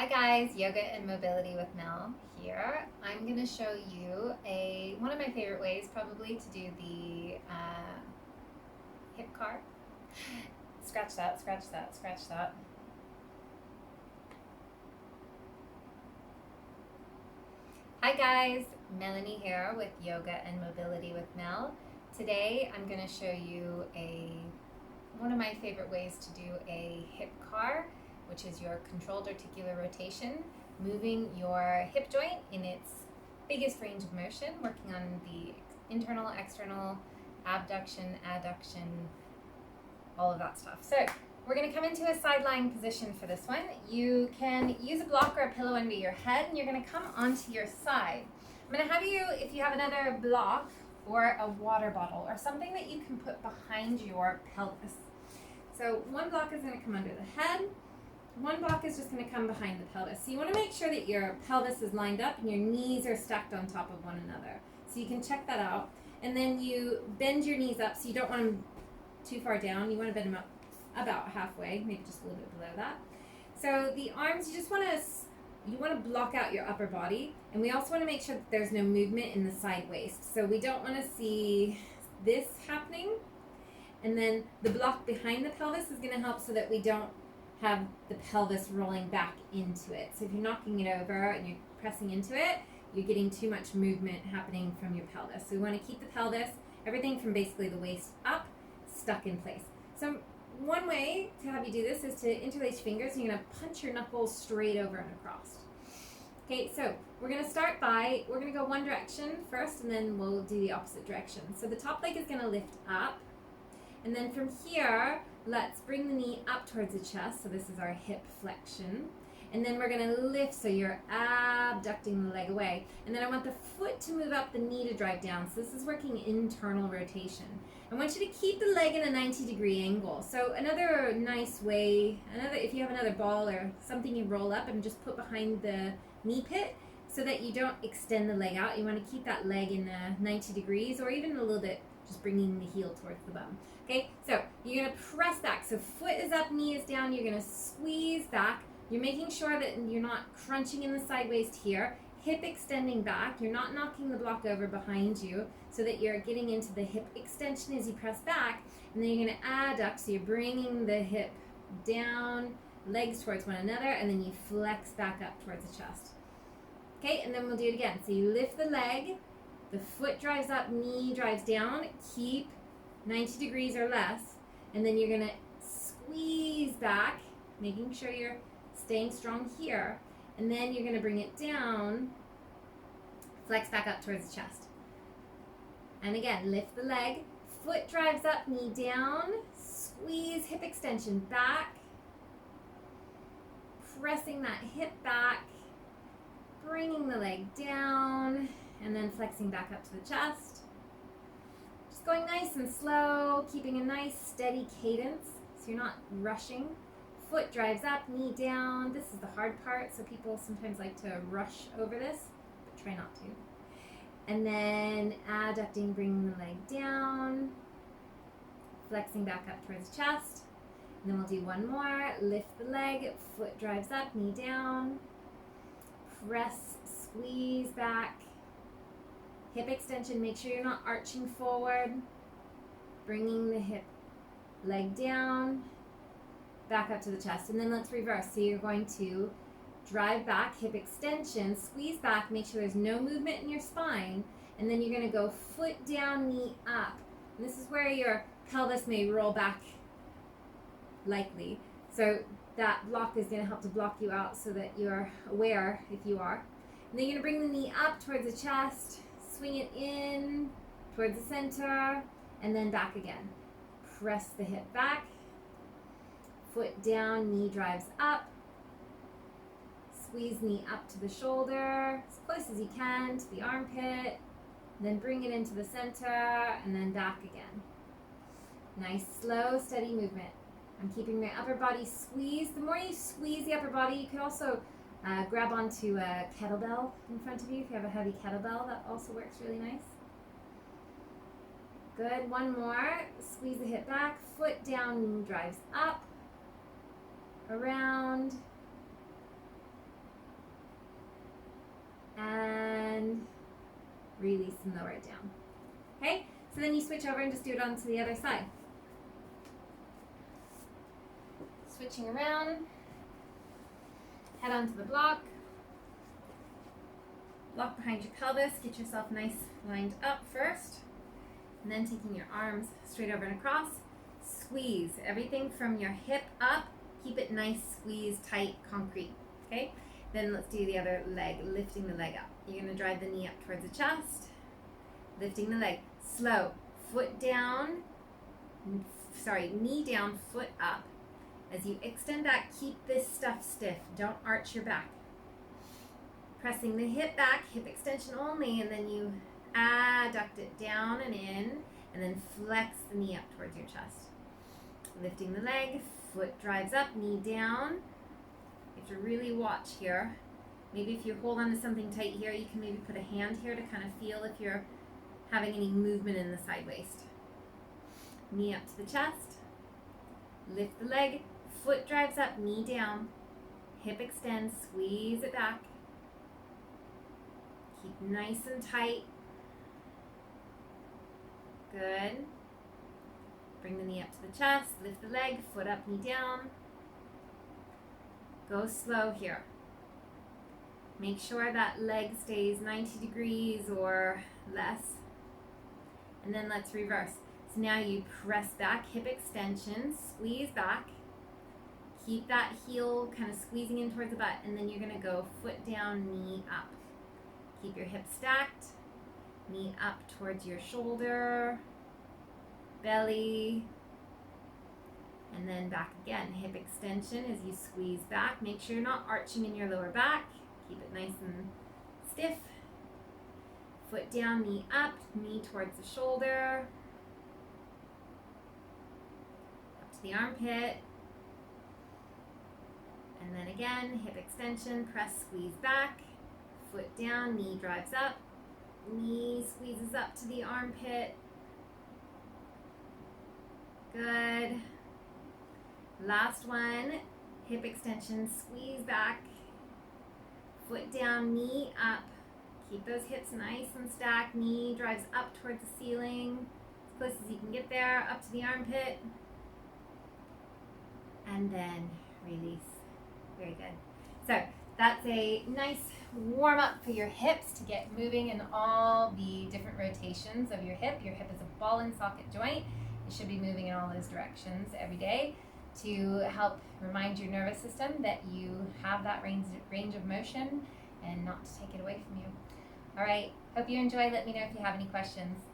Hi guys, Yoga and Mobility with Mel here. I'm going to show you one of my favorite ways probably to do the hip car. Scratch that, scratch that, scratch that. Hi guys, Melanie here with Yoga and Mobility with Mel. Today I'm going to show you one of my favorite ways to do a hip car, which is your controlled articular rotation, moving your hip joint in its biggest range of motion, working on the internal, external, abduction, adduction, all of that stuff. So we're going to come into a side lying position for this one. You can use a block or a pillow under your head, and you're going to come onto your side. I'm going to have you, if you have another block or a water bottle or something that you can put behind your pelvis. So one block is going to come under the head. One block is just going to come behind the pelvis. So you want to make sure that your pelvis is lined up and your knees are stacked on top of one another. So you can check that out. And then you bend your knees up, so you don't want them too far down. You want to bend them up about halfway, maybe just a little bit below that. So the arms, you want to block out your upper body. And we also want to make sure that there's no movement in the side waist. So we don't want to see this happening. And then the block behind the pelvis is going to help so that we don't have the pelvis rolling back into it. So if you're knocking it over and you're pressing into it, you're getting too much movement happening from your pelvis. So we want to keep the pelvis, everything from basically the waist up, stuck in place. So one way to have you do this is to interlace your fingers, and you're going to punch your knuckles straight over and across. Okay, so we're going to go one direction first, and then we'll do the opposite direction. So the top leg is going to lift up, and then from here, let's bring the knee up towards the chest. So this is our hip flexion. And then we're going to lift, so you're abducting the leg away. And then I want the foot to move up, the knee to drive down. So this is working internal rotation. I want you to keep the leg in a 90-degree angle. So another nice way, if you have another ball or something you roll up and just put behind the knee pit so that you don't extend the leg out. You want to keep that leg in 90 degrees or even a little bit, just bringing the heel towards the bum. Okay, so you're going to press back. So foot is up, knee is down. You're going to squeeze back. You're making sure that you're not crunching in the side waist here. Hip extending back. You're not knocking the block over behind you so that you're getting into the hip extension as you press back. And then you're going to adduct. So you're bringing the hip down, legs towards one another, and then you flex back up towards the chest. Okay, and then we'll do it again. So you lift the leg. The foot drives up, knee drives down. Keep 90 degrees or less. And then you're going to squeeze back, making sure you're staying strong here. And then you're going to bring it down, flex back up towards the chest. And again, lift the leg. Foot drives up, knee down. Squeeze, hip extension back. Pressing that hip back. Bringing the leg down. And then flexing back up to the chest. Just going nice and slow, keeping a nice steady cadence so you're not rushing. Foot drives up, knee down. This is the hard part, so people sometimes like to rush over this, but try not to. And then adducting, bringing the leg down. Flexing back up towards the chest. And then we'll do one more. Lift the leg, foot drives up, knee down. Press, squeeze back. Hip extension, make sure you're not arching forward. Bringing the hip leg down, back up to the chest. And then let's reverse. So you're going to drive back, hip extension, squeeze back, make sure there's no movement in your spine. And then you're going to go foot down, knee up. And this is where your pelvis may roll back, likely. So that block is going to help to block you out so that you're aware if you are. And then you're going to bring the knee up towards the chest. Swing it in towards the center, and then back again. Press the hip back, foot down, knee drives up. Squeeze knee up to the shoulder, as close as you can to the armpit. Then bring it into the center, and then back again. Nice, slow, steady movement. I'm keeping my upper body squeezed. The more you squeeze the upper body, you can also grab onto a kettlebell in front of you. If you have a heavy kettlebell, that also works really nice. Good, one more. Squeeze the hip back, foot down, knee drives up, around, release and lower it down. Okay, so then you switch over and just do it onto the other side. Switching around, head onto the block behind your pelvis, get yourself nice lined up first, and then taking your arms straight over and across, squeeze everything from your hip up, keep it nice, squeeze, tight, concrete, okay? Then let's do the other leg, lifting the leg up. You're gonna drive the knee up towards the chest, lifting the leg, slow, knee down, foot up. As you extend back, keep this stuff stiff, don't arch your back. Pressing the hip back, hip extension only, and then you adduct it down and in, and then flex the knee up towards your chest. Lifting the leg, foot drives up, knee down. You have to really watch here. Maybe if you hold on to something tight here, you can maybe put a hand here to kind of feel if you're having any movement in the side waist. Knee up to the chest, lift the leg, foot drives up, knee down, hip extends, squeeze it back. Keep nice and tight. Good. Bring the knee up to the chest, lift the leg, foot up, knee down. Go slow here. Make sure that leg stays 90 degrees or less. And then let's reverse. So now you press back, hip extension, squeeze back. Keep that heel kind of squeezing in towards the butt, and then you're gonna go foot down, knee up. Keep your hips stacked, knee up towards your shoulder, belly, and then back again. Hip extension as you squeeze back. Make sure you're not arching in your lower back. Keep it nice and stiff. Foot down, knee up, knee towards the shoulder, up to the armpit, and then again, hip extension, press, squeeze back. Foot down, knee drives up, knee squeezes up to the armpit. Good. Last one, hip extension, squeeze back, foot down, knee up. Keep those hips nice and stacked, knee drives up towards the ceiling, as close as you can get there, up to the armpit. And then release. Very good. So that's a nice warm up for your hips to get moving in all the different rotations of your hip. Your hip is a ball and socket joint. It should be moving in all those directions every day to help remind your nervous system that you have that range of motion and not to take it away from you. All right, hope you enjoy. Let me know if you have any questions.